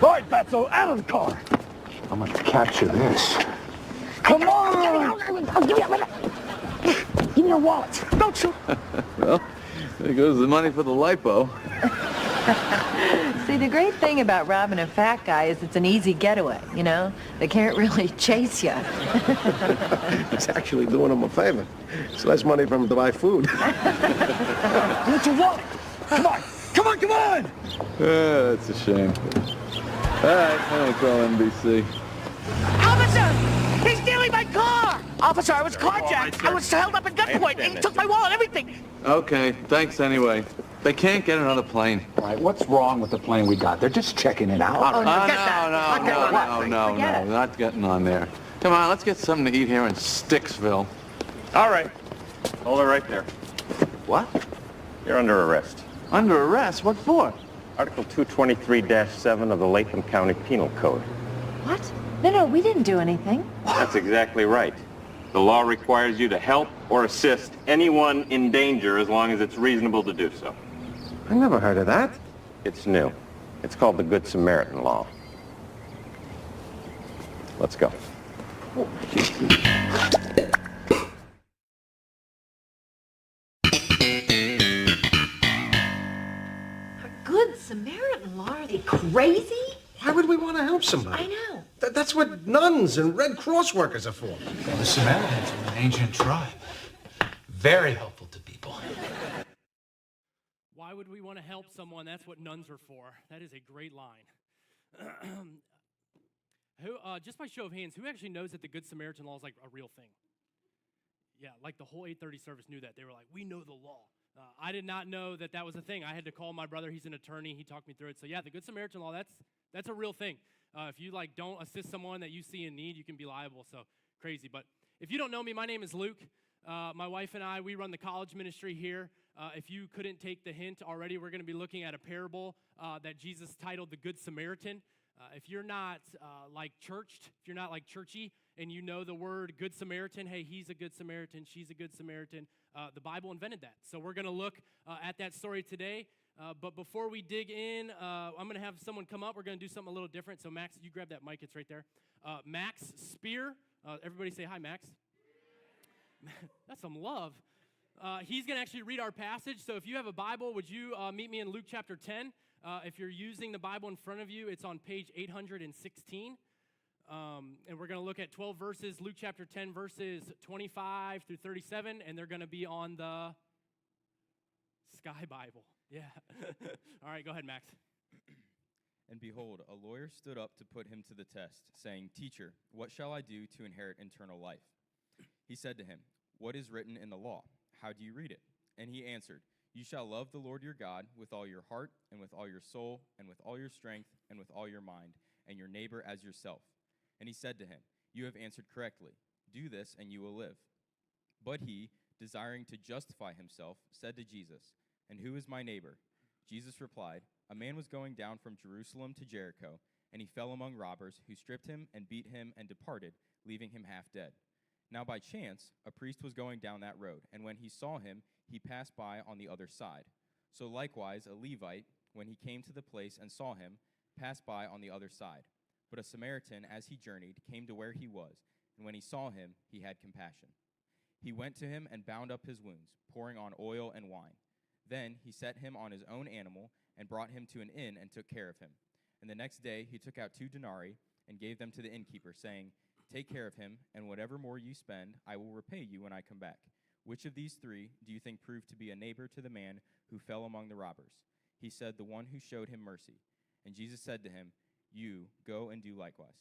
All right, Fatso, out of the car. I'm gonna capture this. Come on! Give me your wallet. Don't you? Well, there goes the money for the lipo. See, the great thing about robbing a fat guy is it's an easy getaway, you know? They can't really chase you. It's actually doing him a favor. It's less money for him to buy food. Get your wallet. Come on. Come on, come on! That's a shame. All right, I'm gonna call NBC. Officer! He's stealing my car! Officer, I was carjacked. I was held up at gunpoint. He took my wallet, everything. Okay, thanks anyway. They can't get another plane. All right, what's wrong with the plane we got? They're just checking it out. Oh, forget that. No, not getting on there. Come on, let's get something to eat here in Sticksville. All right. Hold it right there. What? You're under arrest. Under arrest? What for? Article 223-7 of the Latham County Penal Code. What? No, we didn't do anything. That's exactly right. The law requires you to help or assist anyone in danger as long as it's reasonable to do so. I never heard of that. It's new. It's called the Good Samaritan Law. Let's go. Good Samaritan law? Are they crazy? Why would we want to help somebody? I know. That's what nuns and Red Cross workers are for. Well, the Samaritans were an ancient tribe. Very helpful to people. Why would we want to help someone? That's what nuns are for. That is a great line. Just by show of hands, who actually knows that the Good Samaritan law is like a real thing? Yeah, like the whole 830 service knew that. They were like, we know the law. I did not know that that was a thing. I had to call my brother. He's an attorney. He talked me through it. So yeah, the Good Samaritan law, that's a real thing. If you like don't assist someone that you see in need, you can be liable. So crazy. But if you don't know me, my name is Luke. My wife and I, we run the college ministry here. If you couldn't take the hint already, we're going to be looking at a parable that Jesus titled the Good Samaritan. If you're not like churched, if you're not like churchy, and you know the word Good Samaritan, hey, he's a Good Samaritan, she's a Good Samaritan, the Bible invented that. So we're going to look at that story today. But before we dig in, I'm going to have someone come up. We're going to do something a little different. So Max, you grab that mic. It's right there. Max Spear. Everybody say hi, Max. That's some love. He's going to actually read our passage. So if you have a Bible, would you meet me in Luke chapter 10? If you're using the Bible in front of you, it's on page 816. And we're going to look at 12 verses, Luke chapter 10, verses 25 through 37, and they're going to be on the Sky Bible. Yeah. All right, go ahead, Max. And behold, a lawyer stood up to put him to the test, saying, Teacher, what shall I do to inherit eternal life? He said to him, What is written in the law? How do you read it? And he answered, You shall love the Lord your God with all your heart, and with all your soul, and with all your strength, and with all your mind, and your neighbor as yourself. And he said to him, You have answered correctly. Do this, and you will live. But he, desiring to justify himself, said to Jesus, And who is my neighbor? Jesus replied, A man was going down from Jerusalem to Jericho, and he fell among robbers, who stripped him and beat him and departed, leaving him half dead. Now by chance, a priest was going down that road, and when he saw him, he passed by on the other side. So likewise, a Levite, when he came to the place and saw him, passed by on the other side. But a Samaritan, as he journeyed, came to where he was, and when he saw him, he had compassion. He went to him and bound up his wounds, pouring on oil and wine. Then he set him on his own animal and brought him to an inn and took care of him. And the next day he took out 2 denarii and gave them to the innkeeper, saying, Take care of him, and whatever more you spend, I will repay you when I come back. Which of these 3 do you think proved to be a neighbor to the man who fell among the robbers? He said, The one who showed him mercy. And Jesus said to him, You go and do likewise.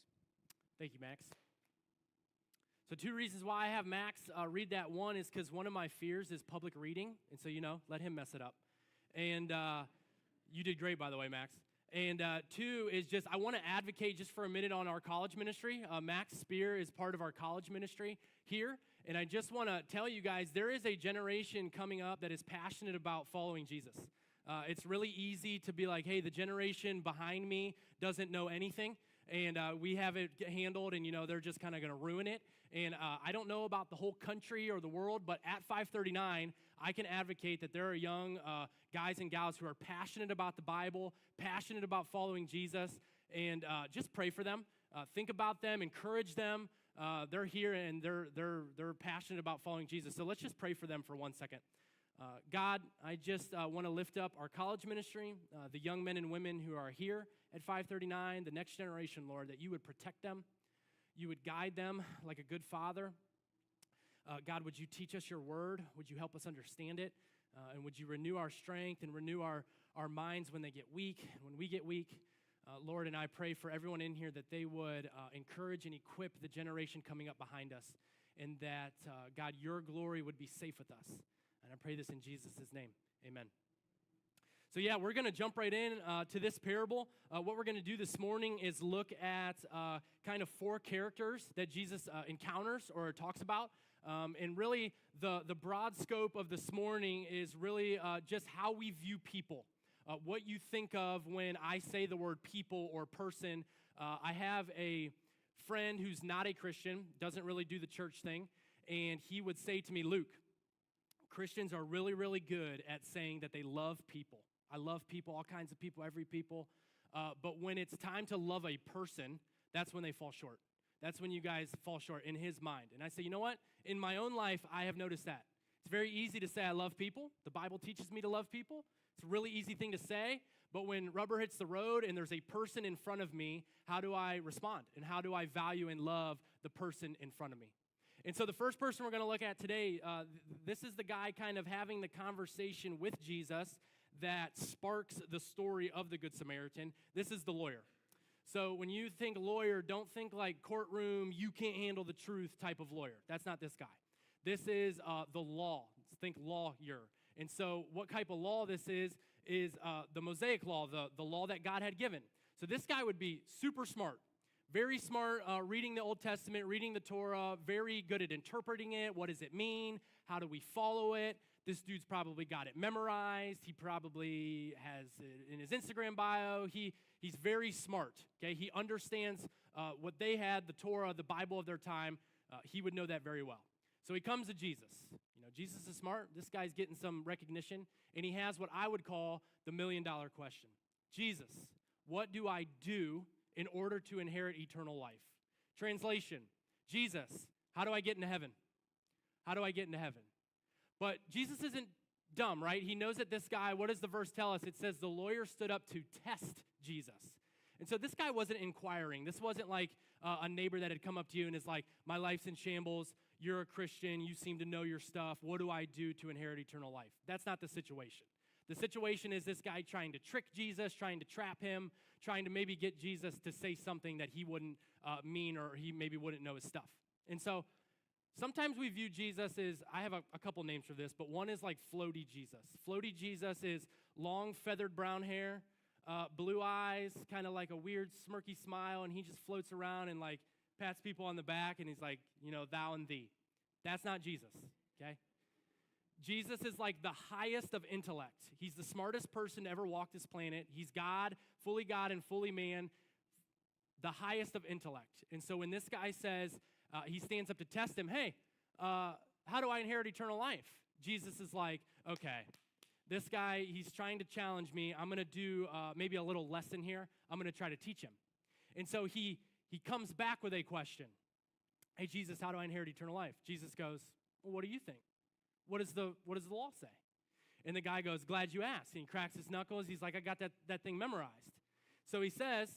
Thank you, Max. So 2 reasons why I have Max read that. One is because one of my fears is public reading. And so, let him mess it up. And you did great, by the way, Max. And 2 is just I want to advocate just for a minute on our college ministry. Max Spear is part of our college ministry here. And I just want to tell you guys, there is a generation coming up that is passionate about following Jesus. It's really easy to be like, hey, the generation behind me doesn't know anything. And we have it handled, and, they're just kind of going to ruin it. And I don't know about the whole country or the world, but at 539, I can advocate that there are young guys and gals who are passionate about the Bible, passionate about following Jesus, and just pray for them. Think about them, encourage them. They're here and they're passionate about following Jesus. So let's just pray for them for 1 second. God, I just want to lift up our college ministry, the young men and women who are here at 539, the next generation, Lord, that you would protect them. You would guide them like a good father. God, would you teach us your word? Would you help us understand it? And would you renew our strength and renew our minds when they get weak, when we get weak? Lord, and I pray for everyone in here that they would encourage and equip the generation coming up behind us, and that, God, your glory would be safe with us. And I pray this in Jesus' name. Amen. So yeah, we're going to jump right in to this parable. What we're going to do this morning is look at kind of 4 characters that Jesus encounters or talks about. And really, the broad scope of this morning is really just how we view people. What you think of when I say the word people or person. I have a friend who's not a Christian, doesn't really do the church thing, and he would say to me, Luke, Christians are really, really good at saying that they love people. I love people, all kinds of people, every people. But when it's time to love a person, that's when they fall short. That's when you guys fall short in his mind. And I say, you know what? In my own life, I have noticed that. It's very easy to say I love people. The Bible teaches me to love people. It's a really easy thing to say. But when rubber hits the road and there's a person in front of me, how do I respond? And how do I value and love the person in front of me? And so the first person we're going to look at today, this is the guy kind of having the conversation with Jesus that sparks the story of the Good Samaritan. This is the lawyer. So when you think lawyer, don't think like courtroom, you can't handle the truth type of lawyer. That's not this guy. This is the law. Think lawyer. And so what type of law this is the Mosaic law, the law that God had given. So this guy would be super smart. Very smart, reading the Old Testament, reading the Torah, very good at interpreting it. What does it mean? How do we follow it? This dude's probably got it memorized. He probably has it in his Instagram bio. He's very smart, okay? He understands what they had, the Torah, the Bible of their time. He would know that very well. So he comes to Jesus. You know, Jesus is smart. This guy's getting some recognition, and he has what I would call the $1 million question. Jesus, what do I do in order to inherit eternal life? Translation, Jesus, how do I get into heaven? How do I get into heaven? But Jesus isn't dumb, right? He knows that this guy, what does the verse tell us? It says the lawyer stood up to test Jesus. And so this guy wasn't inquiring. This wasn't like a neighbor that had come up to you and is like, my life's in shambles. You're a Christian. You seem to know your stuff. What do I do to inherit eternal life? That's not the situation. The situation is this guy trying to trick Jesus, trying to trap him, trying to maybe get Jesus to say something that he wouldn't mean, or he maybe wouldn't know his stuff. And so sometimes we view Jesus as, I have a couple names for this, but one is like floaty Jesus. Floaty Jesus is long feathered brown hair, blue eyes, kind of like a weird smirky smile, and he just floats around and like pats people on the back, and he's like, you know, thou and thee. That's not Jesus, okay? Jesus is like the highest of intellect. He's the smartest person to ever walk this planet. He's God and fully man, the highest of intellect. And so when this guy says, he stands up to test him, hey, how do I inherit eternal life? Jesus is like, okay, this guy, he's trying to challenge me. I'm going to do maybe a little lesson here. I'm going to try to teach him. And so he comes back with a question. Hey, Jesus, how do I inherit eternal life? Jesus goes, well, what do you think? What does the law say? And the guy goes, glad you asked. And he cracks his knuckles. He's like, I got that thing memorized. So he says,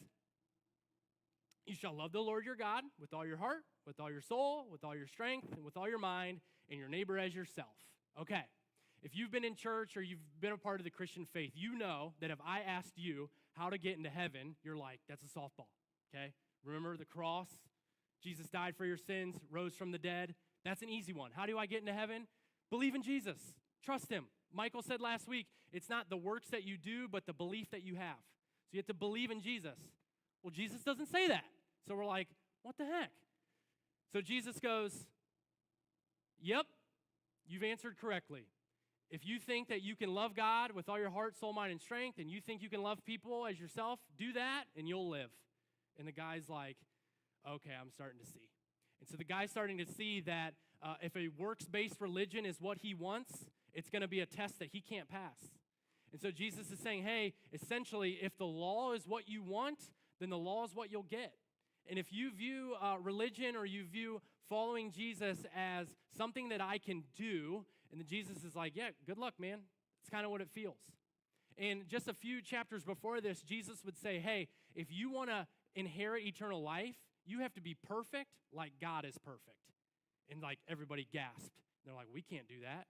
you shall love the Lord your God with all your heart, with all your soul, with all your strength, and with all your mind, and your neighbor as yourself. Okay, if you've been in church or you've been a part of the Christian faith, you know that if I asked you how to get into heaven, you're like, that's a softball, okay? Remember the cross? Jesus died for your sins, rose from the dead. That's an easy one. How do I get into heaven? Believe in Jesus. Trust him. Michael said last week, it's not the works that you do, but the belief that you have. So you have to believe in Jesus. Well, Jesus doesn't say that. So we're like, what the heck? So Jesus goes, yep, you've answered correctly. If you think that you can love God with all your heart, soul, mind, and strength, and you think you can love people as yourself, do that, and you'll live. And the guy's like, okay, I'm starting to see. And so the guy's starting to see that if a works-based religion is what he wants, it's going to be a test that he can't pass. And so Jesus is saying, hey, essentially, if the law is what you want, then the law is what you'll get. And if you view religion or you view following Jesus as something that I can do, and then Jesus is like, yeah, good luck, man. It's kind of what it feels. And just a few chapters before this, Jesus would say, hey, if you want to inherit eternal life, you have to be perfect like God is perfect. And like everybody gasped. And they're like, we can't do that.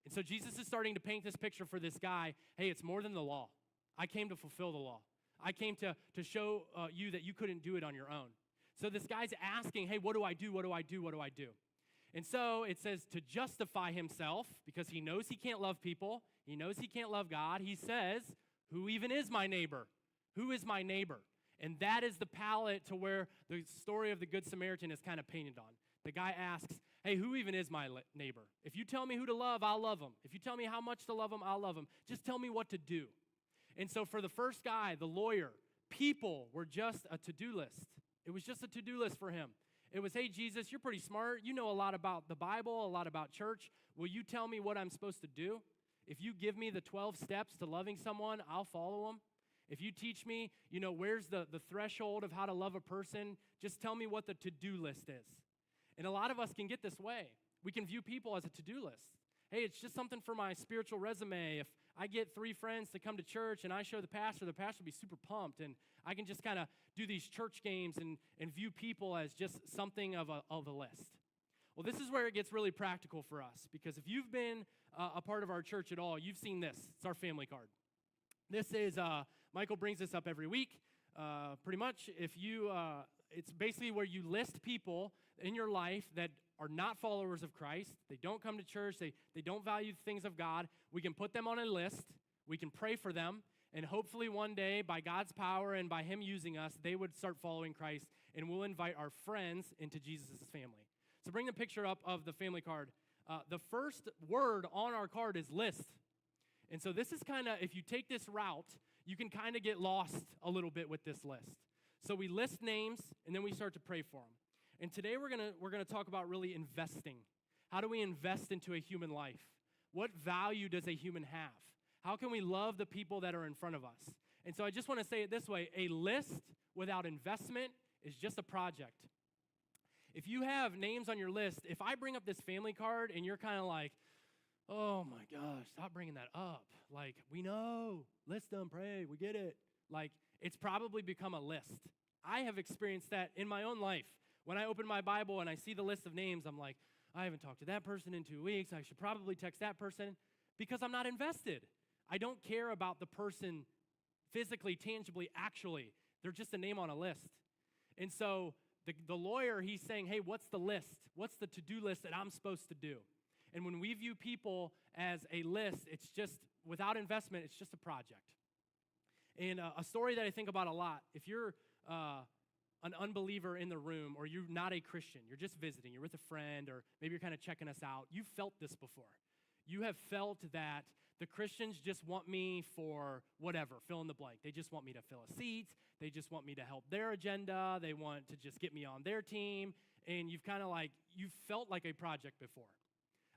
And so Jesus is starting to paint this picture for this guy. Hey, it's more than the law. I came to fulfill the law. I came to show you that you couldn't do it on your own. So this guy's asking, hey, what do I do? What do I do? What do I do? And so it says to justify himself, because he knows he can't love people. He knows he can't love God. He says, who even is my neighbor? Who is my neighbor? And that is the palette to where the story of the Good Samaritan is kind of painted on. The guy asks, hey, who even is my neighbor? If you tell me who to love, I'll love him. If you tell me how much to love him, I'll love him. Just tell me what to do. And so for the first guy, the lawyer, people were just a to-do list. It was just a to-do list for him. It was, hey, Jesus, you're pretty smart. You know a lot about the Bible, a lot about church. Will you tell me what I'm supposed to do? If you give me the 12 steps to loving someone, I'll follow them. If you teach me, where's the threshold of how to love a person, just tell me what the to-do list is. And a lot of us can get this way. We can view people as a to-do list. Hey, it's just something for my spiritual resume. If I get 3 friends to come to church and I show the pastor will be super pumped. And I can just kind of do these church games and view people as just something of a list. Well, this is where it gets really practical for us, because if you've been a part of our church at all, you've seen this. It's our family card. This is, Michael brings this up every week, pretty much. It's basically where you list people in your life that are not followers of Christ. They don't come to church. They don't value the things of God. We can put them on a list. We can pray for them. And hopefully one day, by God's power and by Him using us, they would start following Christ, and we'll invite our friends into Jesus' family. So bring the picture up of the family card. The first word on our card is list. And so this is kind of, if you take this route, you can kind of get lost a little bit with this list. So we list names, and then we start to pray for them. And today we're gonna talk about really investing. How do we invest into a human life? What value does a human have? How can we love the people that are in front of us? And so I just want to say it this way: a list without investment is just a project. If you have names on your list, if I bring up this family card and you're kind of like, oh my gosh, stop bringing that up. Like, we know, list them, pray, we get it. Like, it's probably become a list. I have experienced that in my own life. When I open my Bible and I see the list of names, I'm like, I haven't talked to that person in 2 weeks. I should probably text that person, because I'm not invested. I don't care about the person physically, tangibly, actually. They're just a name on a list. And so the lawyer, he's saying, hey, what's the list? What's the to-do list that I'm supposed to do? And when we view people as a list, it's just, without investment, it's just a project. And a story that I think about a lot, if you're an unbeliever in the room, or you're not a Christian, you're just visiting, you're with a friend, or maybe you're kind of checking us out, you've felt this before. You have felt that the Christians just want me for whatever, fill in the blank. They just want me to fill a seat. They just want me to help their agenda. They want to just get me on their team. And you've felt like a project before.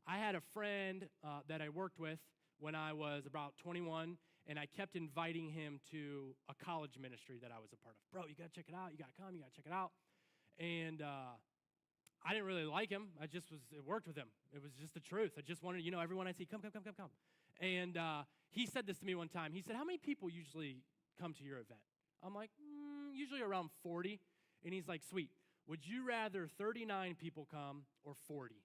I had a friend that I worked with when I was about 21, and I kept inviting him to a college ministry that I was a part of. Bro, you got to check it out. You got to come. You got to check it out. And I didn't really like him. It worked with him. It was just the truth. I just wanted, everyone I see, come. And he said this to me one time. He said, how many people usually come to your event? I'm like, usually around 40. And he's like, sweet. Would you rather 39 people come or 40?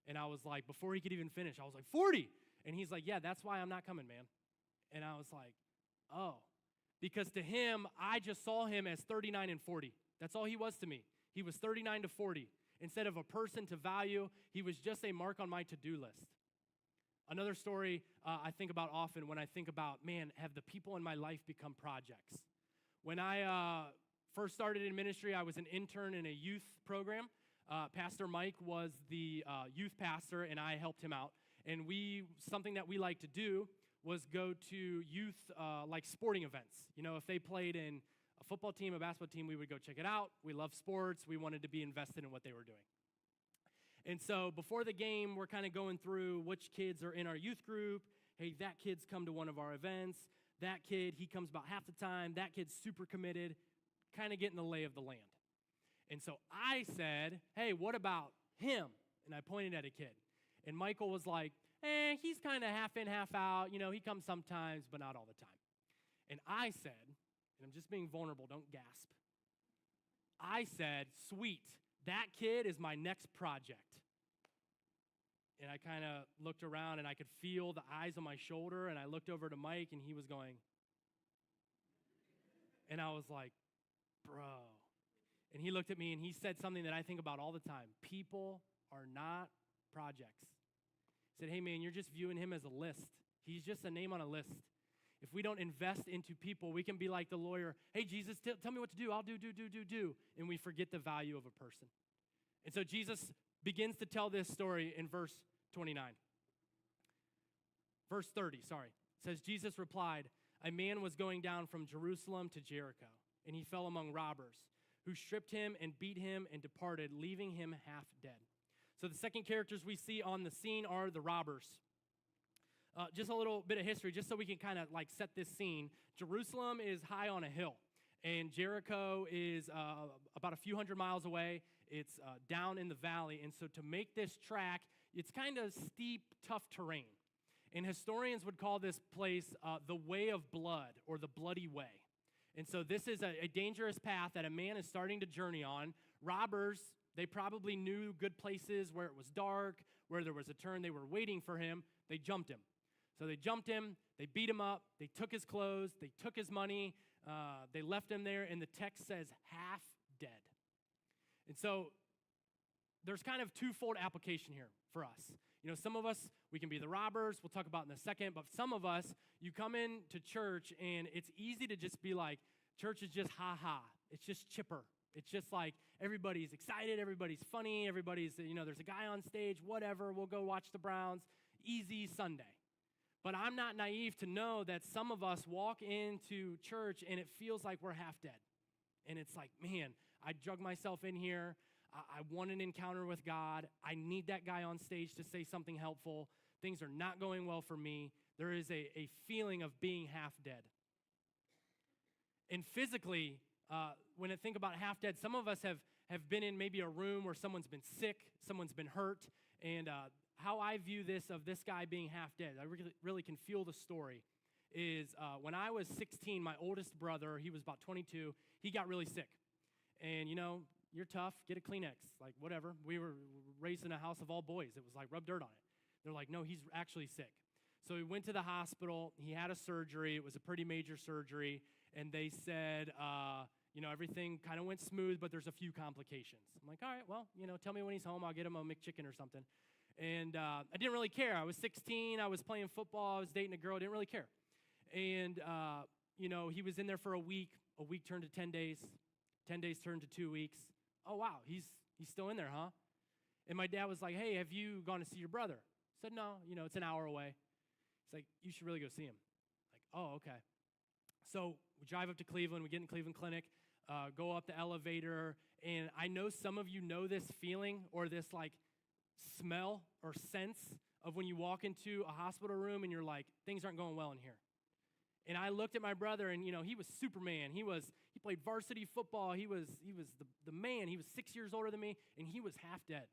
And I was like, before he could even finish, I was like, 40. And he's like, yeah, that's why I'm not coming, man. And I was like, oh. Because to him, I just saw him as 39 and 40. That's all he was to me. He was 39 to 40. Instead of a person to value, he was just a mark on my to-do list. Another story I think about often when I think about, man, have the people in my life become projects? When I first started in ministry, I was an intern in a youth program. Pastor Mike was the youth pastor, and I helped him out. And something that we like to do was go to youth like sporting events. If they played in a football team, a basketball team, we would go check it out. We love sports. We wanted to be invested in what they were doing. And so before the game, we're kind of going through which kids are in our youth group. Hey, that kid's come to one of our events. That kid, he comes about half the time. That kid's super committed. kind of getting the lay of the land. And so I said, hey, what about him? And I pointed at a kid. And Michael was like, he's kind of half in, half out. You know, he comes sometimes, but not all the time. And I said, and I'm just being vulnerable, don't gasp. I said, sweet, that kid is my next project. And I kind of looked around, and I could feel the eyes on my shoulder, and I looked over to Mike, and he was going, and I was like, bro. And he looked at me, and he said something that I think about all the time. People are not projects. He said, hey, man, you're just viewing him as a list. He's just a name on a list. If we don't invest into people, we can be like the lawyer, hey, Jesus, tell me what to do. I'll do. And we forget the value of a person. And so Jesus begins to tell this story in verse 29. Verse 30, sorry. It says, Jesus replied, a man was going down from Jerusalem to Jericho, and he fell among robbers, who stripped him and beat him and departed, leaving him half dead. So the second characters we see on the scene are the robbers. Just a little bit of history, just so we can kind of like set this scene. Jerusalem is high on a hill, and Jericho is about a few hundred miles away. It's down in the valley, and so to make this track, it's kind of steep, tough terrain. And historians would call this place the Way of Blood, or the Bloody Way. And so this is a dangerous path that a man is starting to journey on. Robbers, they probably knew good places where it was dark, where there was a turn. They were waiting for him. They jumped him. So they jumped him, they beat him up, they took his clothes, they took his money, they left him there, and the text says half dead. And so there's kind of twofold application here for us. You know, some of us, we can be the robbers, we'll talk about in a second, but some of us, you come into church, and it's easy to just be like, church is just ha-ha. It's just chipper. It's just like everybody's excited, everybody's funny, everybody's, you know, there's a guy on stage, whatever, we'll go watch the Browns, easy Sunday. But I'm not naive to know that some of us walk into church and it feels like we're half dead. And it's like, man, I drug myself in here. I want an encounter with God. I need that guy on stage to say something helpful. Things are not going well for me. There is a feeling of being half dead. And physically, when I think about half dead, some of us have been in maybe a room where someone's been sick, someone's been hurt, and how I view this of this guy being half dead, I really can feel the story, is when I was 16, my oldest brother, he was about 22, he got really sick. And, you know, you're tough, get a Kleenex, like whatever. We were raised in a house of all boys. It was like, rub dirt on it. They're like, no, he's actually sick. So he went to the hospital, he had a surgery, it was a pretty major surgery, and they said, you know, everything kind of went smooth, but there's a few complications. I'm like, all right, well, you know, tell me when he's home, I'll get him a McChicken or something. And I didn't really care. I was 16. I was playing football. I was dating a girl. I didn't really care. And, you know, he was in there for a week. A week turned to 10 days. 10 days turned to 2 weeks. Oh, wow, he's still in there, huh? And my dad was like, hey, have you gone to see your brother? I said, no, you know, it's an hour away. He's like, you should really go see him. Like, oh, okay. So we drive up to Cleveland. We get in Cleveland Clinic, go up the elevator. And I know some of you know this feeling or this, like, smell or sense of when you walk into a hospital room and you're like, things aren't going well in here. And I looked at my brother, and, you know, he was Superman. He played varsity football. He was the man. He was 6 years older than me, and he was half dead.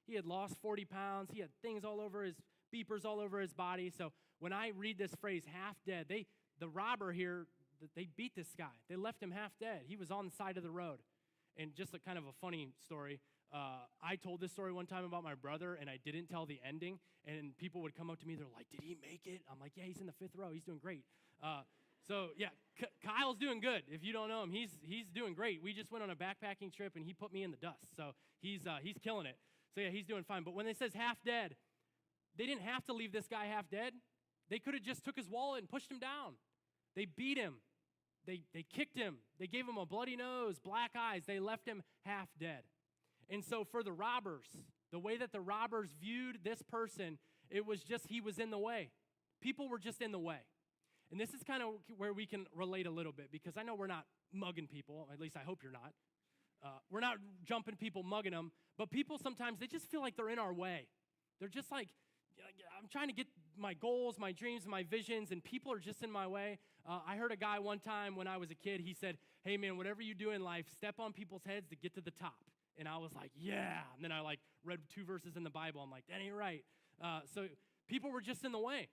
He had lost 40 pounds. He had things all over his, beepers all over his body. So when I read this phrase, half dead, the robber here, they beat this guy. They left him half dead. He was on the side of the road. And just a kind of a funny story, I told this story one time about my brother, and I didn't tell the ending, and people would come up to me, they're like, did he make it? I'm like, yeah, he's in the 5th row, he's doing great. So yeah, Kyle's doing good. If you don't know him, he's doing great. We just went on a backpacking trip, and he put me in the dust, so he's killing it. So yeah, he's doing fine. But when it says half dead, they didn't have to leave this guy half dead. They could have just took his wallet and pushed him down. They beat him. They kicked him. They gave him a bloody nose, black eyes. They left him half dead. And so for the robbers, the way that the robbers viewed this person, it was just he was in the way. People were just in the way. And this is kind of where we can relate a little bit, because I know we're not mugging people. At least I hope you're not. We're not jumping people, mugging them. But people sometimes, they just feel like they're in our way. They're just like, I'm trying to get my goals, my dreams, and my visions, and people are just in my way. I heard a guy one time when I was a kid, he said, hey man, whatever you do in life, step on people's heads to get to the top. And I was like, yeah. And then I read 2 verses in the Bible. I'm like, that ain't right. So people were just in the way.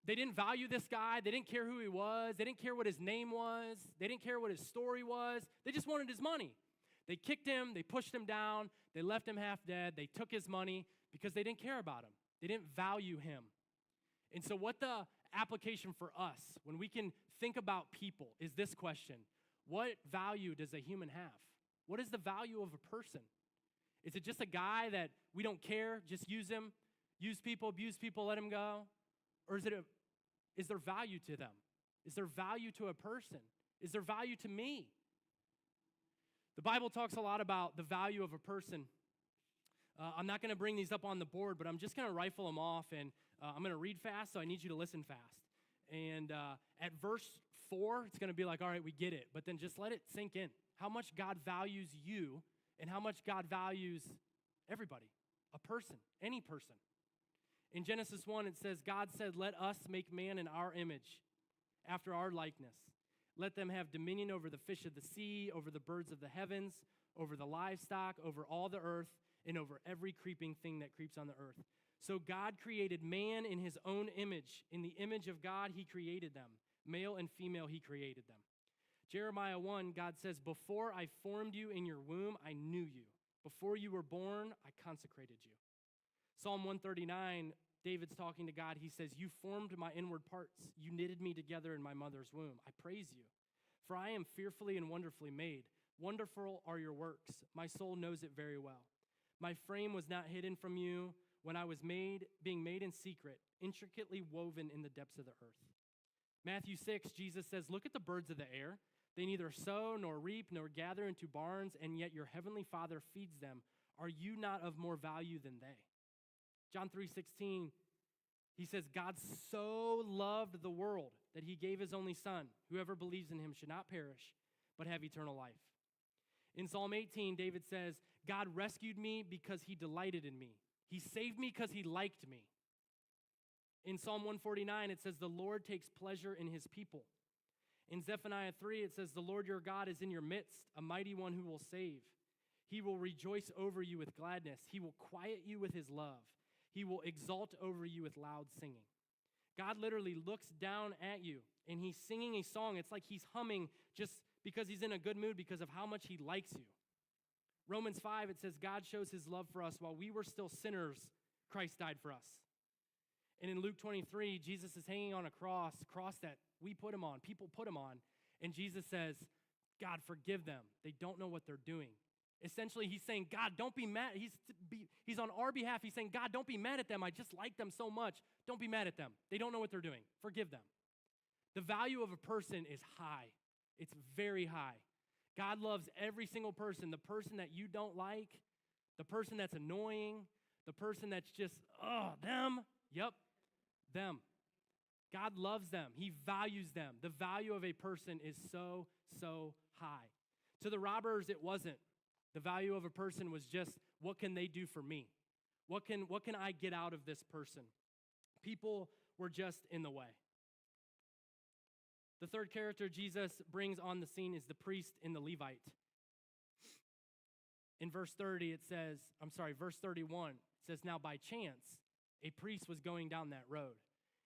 They didn't value this guy. They didn't care who he was. They didn't care what his name was. They didn't care what his story was. They just wanted his money. They kicked him. They pushed him down. They left him half dead. They took his money because they didn't care about him. They didn't value him. And so what the application for us, when we can think about people, is this question. What value does a human have? What is the value of a person? Is it just a guy that we don't care, just use him, use people, abuse people, let him go? Or is there value to them? Is there value to a person? Is there value to me? The Bible talks a lot about the value of a person. I'm not going to bring these up on the board, but I'm just going to rifle them off, and I'm going to read fast, so I need you to listen fast. And at verse 4, it's going to be like, all right, we get it, but then just let it sink in. How much God values you and how much God values everybody, a person, any person. In Genesis 1, it says, God said, let us make man in our image, after our likeness. Let them have dominion over the fish of the sea, over the birds of the heavens, over the livestock, over all the earth, and over every creeping thing that creeps on the earth. So God created man in his own image. In the image of God, he created them. Male and female, he created them. Jeremiah 1, God says, before I formed you in your womb, I knew you. Before you were born, I consecrated you. Psalm 139, David's talking to God. He says, you formed my inward parts. You knitted me together in my mother's womb. I praise you. For I am fearfully and wonderfully made. Wonderful are your works. My soul knows it very well. My frame was not hidden from you when I was being made in secret, intricately woven in the depths of the earth. Matthew 6, Jesus says, look at the birds of the air. They neither sow nor reap nor gather into barns, and yet your heavenly Father feeds them. Are you not of more value than they? John 3:16, he says, God so loved the world that he gave his only son. Whoever believes in him should not perish, but have eternal life. In Psalm 18, David says, God rescued me because he delighted in me. He saved me because he liked me. In Psalm 149, it says, the Lord takes pleasure in his people. In Zephaniah 3, it says, the Lord your God is in your midst, a mighty one who will save. He will rejoice over you with gladness. He will quiet you with his love. He will exalt over you with loud singing. God literally looks down at you, and he's singing a song. It's like he's humming just because he's in a good mood because of how much he likes you. Romans 5, it says, God shows his love for us while we were still sinners, Christ died for us. And in Luke 23, Jesus is hanging on a cross that we put him on, people put him on, and Jesus says, God, forgive them. They don't know what they're doing. Essentially, he's saying, God, don't be mad. He's on our behalf. He's saying, God, don't be mad at them. I just like them so much. Don't be mad at them. They don't know what they're doing. Forgive them. The value of a person is high. It's very high. God loves every single person. The person that you don't like, the person that's annoying, the person that's just, them. Yep, them. God loves them. He values them. The value of a person is so, so high. To the robbers, it wasn't. The value of a person was just, what can they do for me? What can I get out of this person? People were just in the way. The third character Jesus brings on the scene is the priest and the Levite. In verse 31, it says, now by chance, a priest was going down that road.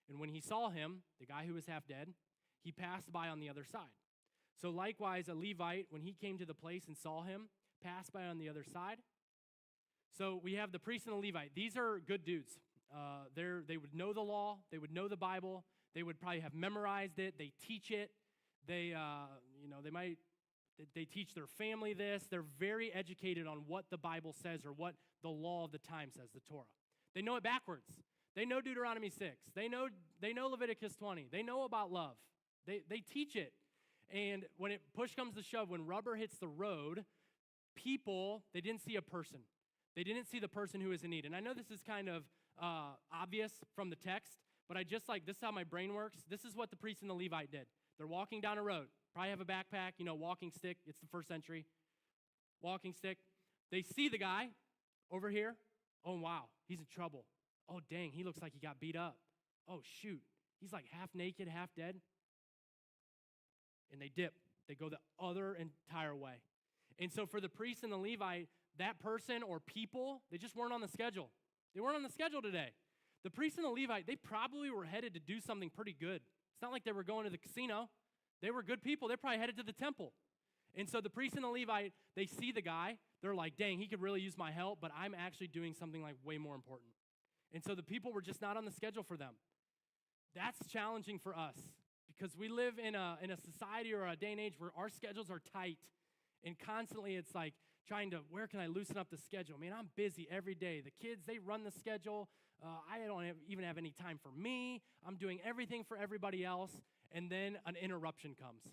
And when he saw him, the guy who was half dead, he passed by on the other side. So likewise, a Levite, when he came to the place and saw him, passed by on the other side. So we have the priest and the Levite. These are good dudes. They would know the law. They would know the Bible. They would probably have memorized it. They teach it. They teach their family this. They're very educated on what the Bible says or what the law of the time says, the Torah. They know it backwards. They know Deuteronomy 6. They know Leviticus 20. They know about love. They teach it. And when push comes to shove, when rubber hits the road, people, they didn't see a person. They didn't see the person who is in need. And I know this is kind of obvious from the text, but this is how my brain works. This is what the priest and the Levite did. They're walking down a road. Probably have a backpack, walking stick. It's the first century. Walking stick. They see the guy over here. Oh, wow, he's in trouble. Oh, dang, he looks like he got beat up. Oh, shoot, he's like half naked, half dead. And they dip. They go the other entire way. And so for the priest and the Levite, that person or people, they just weren't on the schedule. They weren't on the schedule today. The priest and the Levite, they probably were headed to do something pretty good. It's not like they were going to the casino. They were good people. They're probably headed to the temple. And so the priest and the Levite, they see the guy. They're like, dang, he could really use my help, but I'm actually doing something like way more important. And so the people were just not on the schedule for them. That's challenging for us because we live in a society or a day and age where our schedules are tight. And constantly it's like trying to, where can I loosen up the schedule? Man, I'm busy every day. The kids, they run the schedule. I don't even have any time for me. I'm doing everything for everybody else. And then an interruption comes.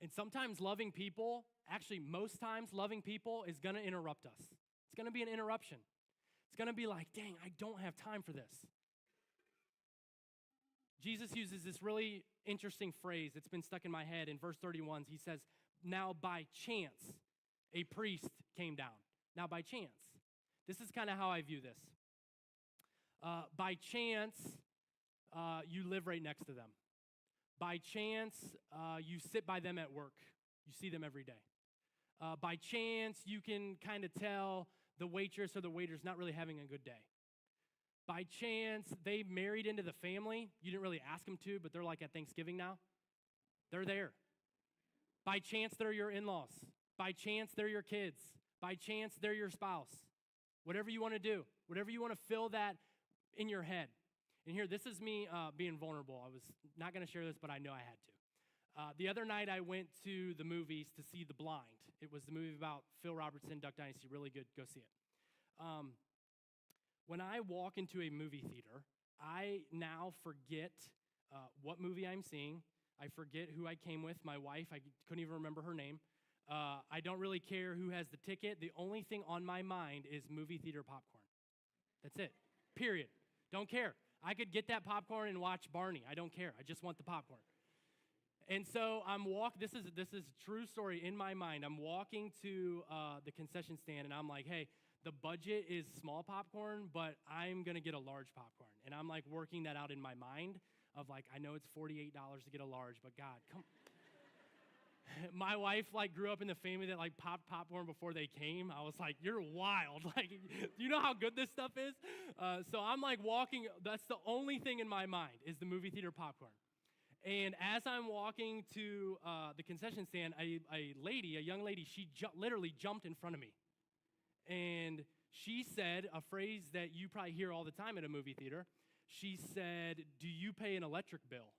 And sometimes loving people, actually most times loving people is going to interrupt us. It's going to be an interruption. It's going to be like, dang, I don't have time for this. Jesus uses this really interesting phrase. It's been stuck in my head. In verse 31, he says, now by chance, a priest came down. Now by chance. This is kind of how I view this. By chance, you live right next to them. By chance, you sit by them at work. You see them every day. By chance, you can kind of tell the waitress or the waiter's not really having a good day. By chance, they married into the family. You didn't really ask them to, but they're like at Thanksgiving now. They're there. By chance, they're your in-laws. By chance, they're your kids. By chance, they're your spouse. Whatever you want to do, whatever you want to fill that in your head. And here, this is me being vulnerable. I was not going to share this, but I know I had to. The other night, I went to the movies to see The Blind. It was the movie about Phil Robertson, Duck Dynasty. Really good. Go see it. When I walk into a movie theater, I now forget what movie I'm seeing. I forget who I came with, my wife. I couldn't even remember her name. I don't really care who has the ticket. The only thing on my mind is movie theater popcorn. That's it. Period. Don't care. I could get that popcorn and watch Barney. I don't care. I just want the popcorn. And so I'm this is a true story in my mind. I'm walking to the concession stand, and I'm like, hey, the budget is small popcorn, but I'm going to get a large popcorn. And I'm like working that out in my mind of like, I know it's $48 to get a large, but God, come. My wife like grew up in the family that like popped popcorn before they came. I was like, you're wild. Like, do you know how good this stuff is? So I'm like walking. That's the only thing in my mind is the movie theater popcorn. And as I'm walking to the concession stand, a young lady, she literally jumped in front of me. And she said a phrase that you probably hear all the time at a movie theater. She said, do you pay an electric bill?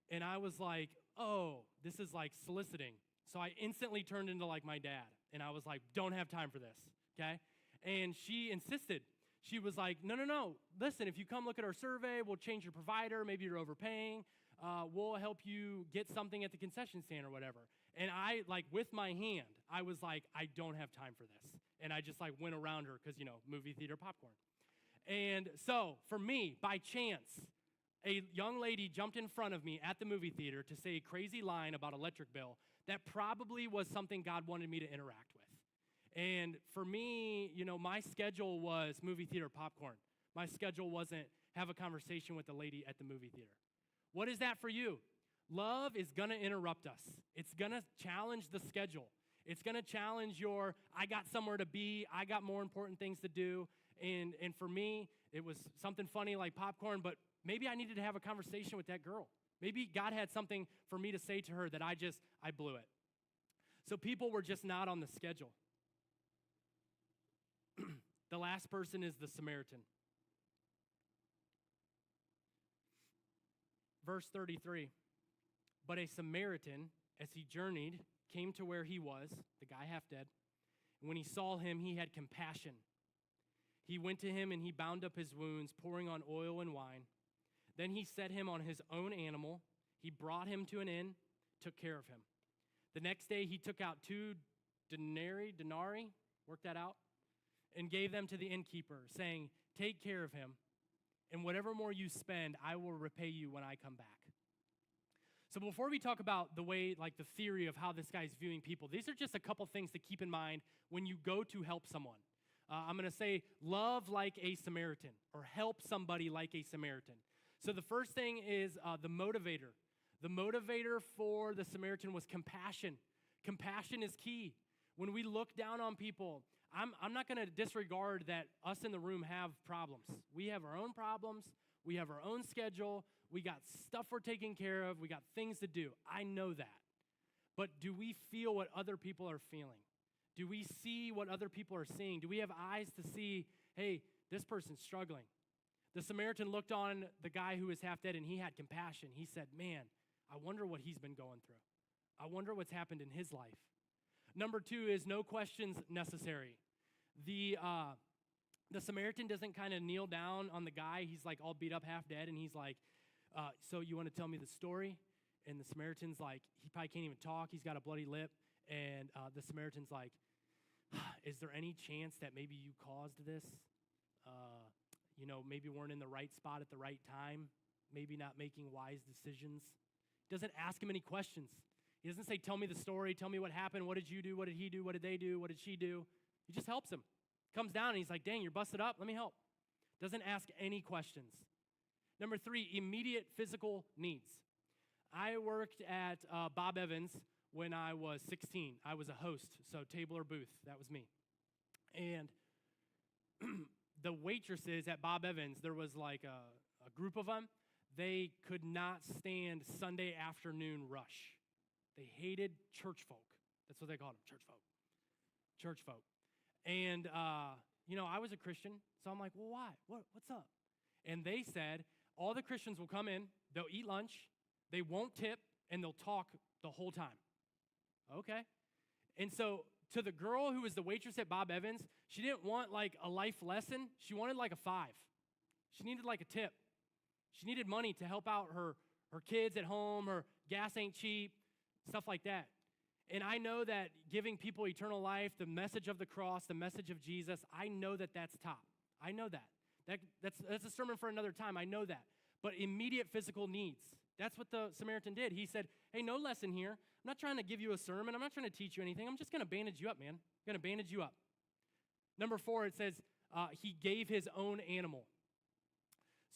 And I was like, oh, this is like soliciting. So I instantly turned into like my dad. And I was like, don't have time for this, okay? And she insisted. She was like, no. Listen, if you come look at our survey, we'll change your provider. Maybe you're overpaying. We'll help you get something at the concession stand or whatever. And I, like, with my hand, I was like, I don't have time for this. And I just, like, went around her because, movie theater popcorn. And so, for me, by chance, a young lady jumped in front of me at the movie theater to say a crazy line about electric bill that probably was something God wanted me to interact with. And for me, my schedule was movie theater popcorn. My schedule wasn't have a conversation with the lady at the movie theater. What is that for you? Love is going to interrupt us. It's going to challenge the schedule. It's going to challenge I got somewhere to be. I got more important things to do. And for me, it was something funny like popcorn, but maybe I needed to have a conversation with that girl. Maybe God had something for me to say to her that I blew it. So people were just not on the schedule. The last person is the Samaritan. Verse 33. But a Samaritan, as he journeyed, came to where he was, the guy half dead. And when he saw him, he had compassion. He went to him and he bound up his wounds, pouring on oil and wine. Then he set him on his own animal. He brought him to an inn, took care of him. The next day he took out 2 denarii, work that out, and gave them to the innkeeper, saying, take care of him, and whatever more you spend, I will repay you when I come back. So before we talk about the way, like the theory of how this guy's viewing people, these are just a couple things to keep in mind when you go to help someone. I'm going to say love like a Samaritan or help somebody like a Samaritan. So the first thing is the motivator. The motivator for the Samaritan was compassion. Compassion is key. When we look down on people, I'm not going to disregard that us in the room have problems. We have our own problems. We have our own schedule. We got stuff we're taking care of. We got things to do. I know that. But do we feel what other people are feeling? Do we see what other people are seeing? Do we have eyes to see, hey, this person's struggling? The Samaritan looked on the guy who was half dead, and he had compassion. He said, man, I wonder what he's been going through. I wonder what's happened in his life. Number 2 is no questions necessary. The Samaritan doesn't kind of kneel down on the guy. He's like all beat up, half dead, and he's like, so you want to tell me the story? And the Samaritan's like, he probably can't even talk. He's got a bloody lip. And the Samaritan's like, is there any chance that maybe you caused this? Maybe weren't in the right spot at the right time. Maybe not making wise decisions. Doesn't ask him any questions. He doesn't say, tell me the story. Tell me what happened. What did you do? What did he do? What did they do? What did she do? He just helps him. Comes down and he's like, dang, you're busted up. Let me help. Doesn't ask any questions. Number 3, immediate physical needs. I worked at Bob Evans when I was 16. I was a host, so table or booth, that was me. And the waitresses at Bob Evans, there was like a group of them. They could not stand Sunday afternoon rush. They hated church folk. That's what they called them, church folk. Church folk. And, I was a Christian, so I'm like, well, why? What's up? And they said, all the Christians will come in, they'll eat lunch, they won't tip, and they'll talk the whole time. Okay. And so to the girl who was the waitress at Bob Evans, she didn't want like a life lesson. She wanted like a 5. She needed like a tip. She needed money to help out her kids at home, her gas ain't cheap, stuff like that. And I know that giving people eternal life, the message of the cross, the message of Jesus, I know that that's top. I know that. That's a sermon for another time. I know that. But immediate physical needs. That's what the Samaritan did. He said, hey, no lesson here. I'm not trying to give you a sermon. I'm not trying to teach you anything. I'm just going to bandage you up, man. I'm going to bandage you up. Number 4, it says he gave his own animal.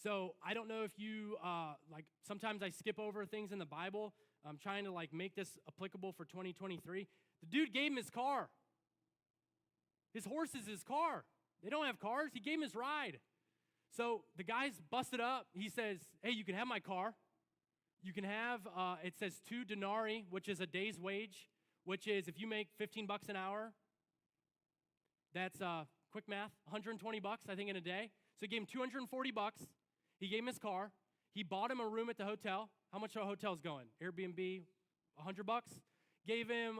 So I don't know if you, sometimes I skip over things in the Bible. I'm trying to, make this applicable for 2023. The dude gave him his car. His horse is his car. They don't have cars. He gave him his ride. So the guy's busted up. He says, hey, you can have my car. You can have, it says 2 denarii, which is a day's wage, which is if you make $15 an hour, that's quick math, $120, I think, in a day. So he gave him $240. He gave him his car. He bought him a room at the hotel. How much are hotels going? Airbnb, $100? Gave him,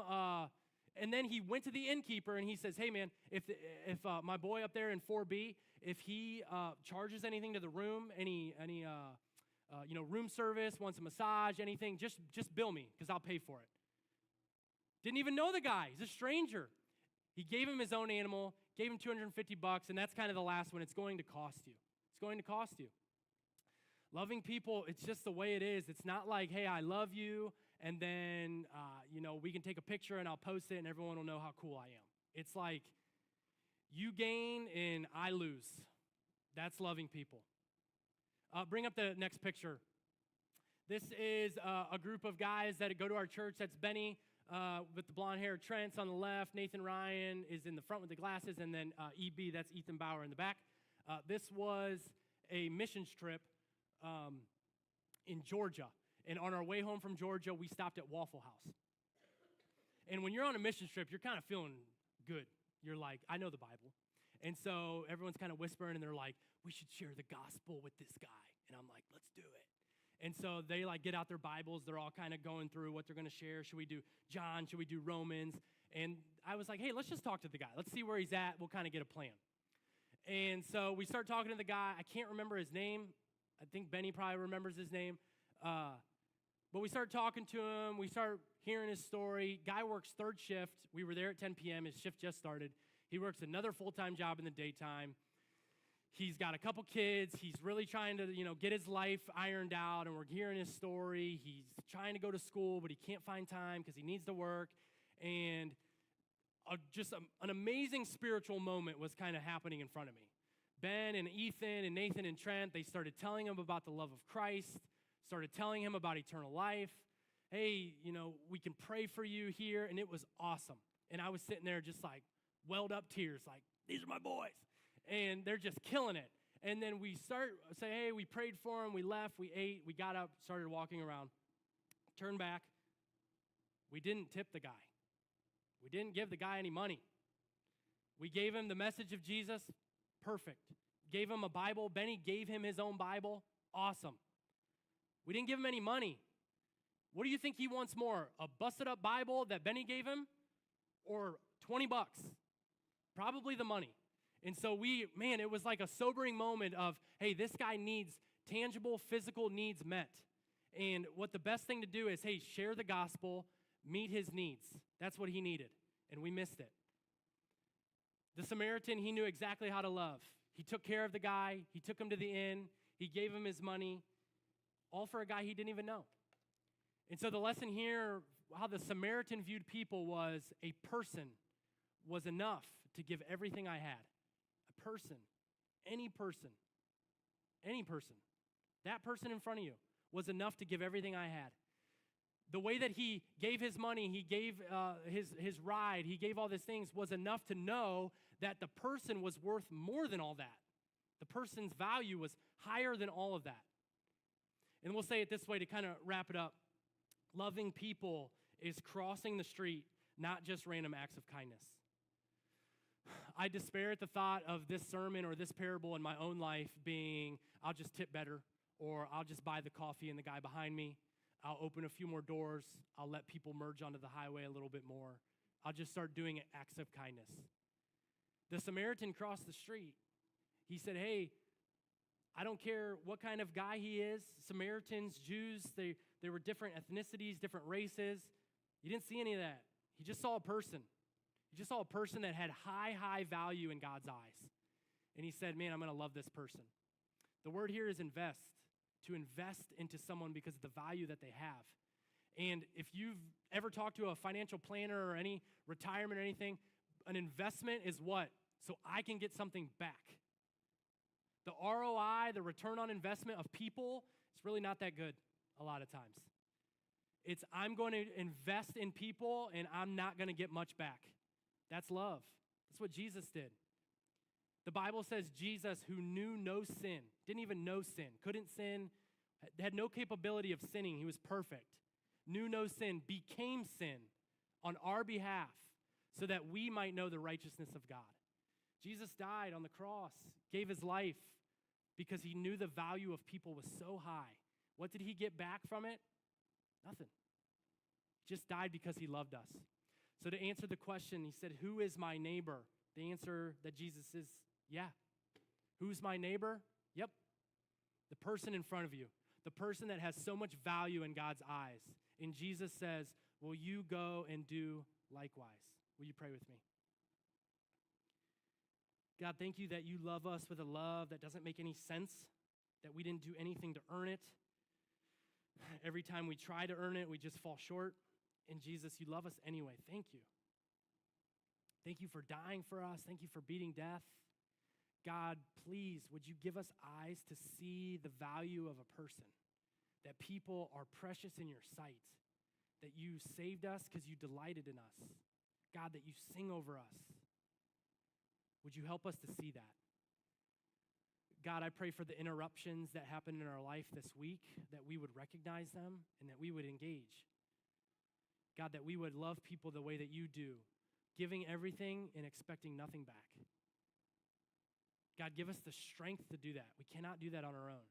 and then he went to the innkeeper and he says, hey, man, if my boy up there in 4B, if he charges anything to the room, any room service, wants a massage, anything, just bill me because I'll pay for it. Didn't even know the guy. He's a stranger. He gave him his own animal, gave him $250, and that's kind of the last one. It's going to cost you. It's going to cost you. Loving people, it's just the way it is. It's not like, hey, I love you, and then, we can take a picture and I'll post it and everyone will know how cool I am. It's like you gain and I lose. That's loving people. Bring up the next picture. This is a group of guys that go to our church. That's Benny with the blonde hair, Trent's on the left, Nathan Ryan is in the front with the glasses, and then EB, that's Ethan Bauer in the back. This was a missions trip in Georgia. And on our way home from Georgia, we stopped at Waffle House. And when you're on a missions trip, you're kind of feeling good. You're like, I know the Bible. And so everyone's kind of whispering, and they're like, we should share the gospel with this guy. And I'm like, let's do it. And so they get out their Bibles. They're all kind of going through what they're going to share. Should we do John? Should we do Romans? And I was like, hey, let's just talk to the guy. Let's see where he's at. We'll kind of get a plan. And so we start talking to the guy. I can't remember his name. I think Benny probably remembers his name. But we start talking to him. We start hearing his story. Guy works 3rd shift. We were there at 10 p.m. His shift just started. He works another full-time job in the daytime. He's got a couple kids. He's really trying to, get his life ironed out, and we're hearing his story. He's trying to go to school, but he can't find time because he needs to work. And an amazing spiritual moment was kind of happening in front of me. Ben and Ethan and Nathan and Trent, they started telling him about the love of Christ, started telling him about eternal life. Hey, we can pray for you here, and it was awesome. And I was sitting there just like welled up tears, like, these are my boys. And they're just killing it. And then we say, hey, we prayed for them, we left, we ate, we got up, started walking around, turned back. We didn't tip the guy. We didn't give the guy any money. We gave him the message of Jesus, perfect. Gave him a Bible. Benny gave him his own Bible, awesome. We didn't give him any money. What do you think he wants more? A busted up Bible that Benny gave him or $20? Probably the money. And so it was like a sobering moment of, hey, this guy needs tangible physical needs met. And what the best thing to do is, hey, share the gospel, meet his needs. That's what he needed, and we missed it. The Samaritan, he knew exactly how to love. He took care of the guy. He took him to the inn. He gave him his money, all for a guy he didn't even know. And so the lesson here, how the Samaritan viewed people was a person was enough to give everything I had. A person, any person, that person in front of you was enough to give everything I had. The way that he gave his money, he gave his ride, he gave all these things was enough to know that the person was worth more than all that. The person's value was higher than all of that. And we'll say it this way to kind of wrap it up. Loving people is crossing the street, not just random acts of kindness. I despair at the thought of this sermon or this parable in my own life being, I'll just tip better, or I'll just buy the coffee and the guy behind me. I'll open a few more doors. I'll let people merge onto the highway a little bit more. I'll just start doing acts of kindness. The Samaritan crossed the street. He said, hey, I don't care what kind of guy he is. Samaritans, Jews, they were different ethnicities, different races. He didn't see any of that. He just saw a person. He just saw a person that had high value in God's eyes. And he said, man, I'm going to love this person. The word here is invest. To invest into someone because of the value that they have. And if you've ever talked to a financial planner or any retirement or anything, an investment is what? So I can get something back. The ROI, the return on investment of people, it's really not that good a lot of times. It's I'm going to invest in people and I'm not going to get much back. That's love. That's what Jesus did. The Bible says Jesus, who knew no sin, didn't even know sin, couldn't sin, had no capability of sinning. He was perfect. Knew no sin, became sin on our behalf so that we might know the righteousness of God. Jesus died on the cross, gave his life because he knew the value of people was so high. What did he get back from it? Nothing. Just died because he loved us. So to answer the question, he said, who is my neighbor? The answer that Jesus is, yeah. Who's my neighbor? Yep. The person in front of you. The person that has so much value in God's eyes. And Jesus says, will you go and do likewise? Will you pray with me? God, thank you that you love us with a love that doesn't make any sense, that we didn't do anything to earn it. Every time we try to earn it, we just fall short. And Jesus, you love us anyway. Thank you. Thank you for dying for us. Thank you for beating death. God, please, would you give us eyes to see the value of a person, that people are precious in your sight, that you saved us because you delighted in us. God, that you sing over us. Would you help us to see that? God, I pray for the interruptions that happen in our life this week, that we would recognize them and that we would engage. God, that we would love people the way that you do, giving everything and expecting nothing back. God, give us the strength to do that. We cannot do that on our own.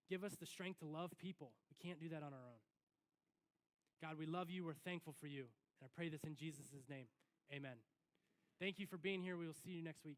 Give us the strength to love people. We can't do that on our own. God, we love you. We're thankful for you. And I pray this in Jesus' name. Amen. Thank you for being here. We will see you next week.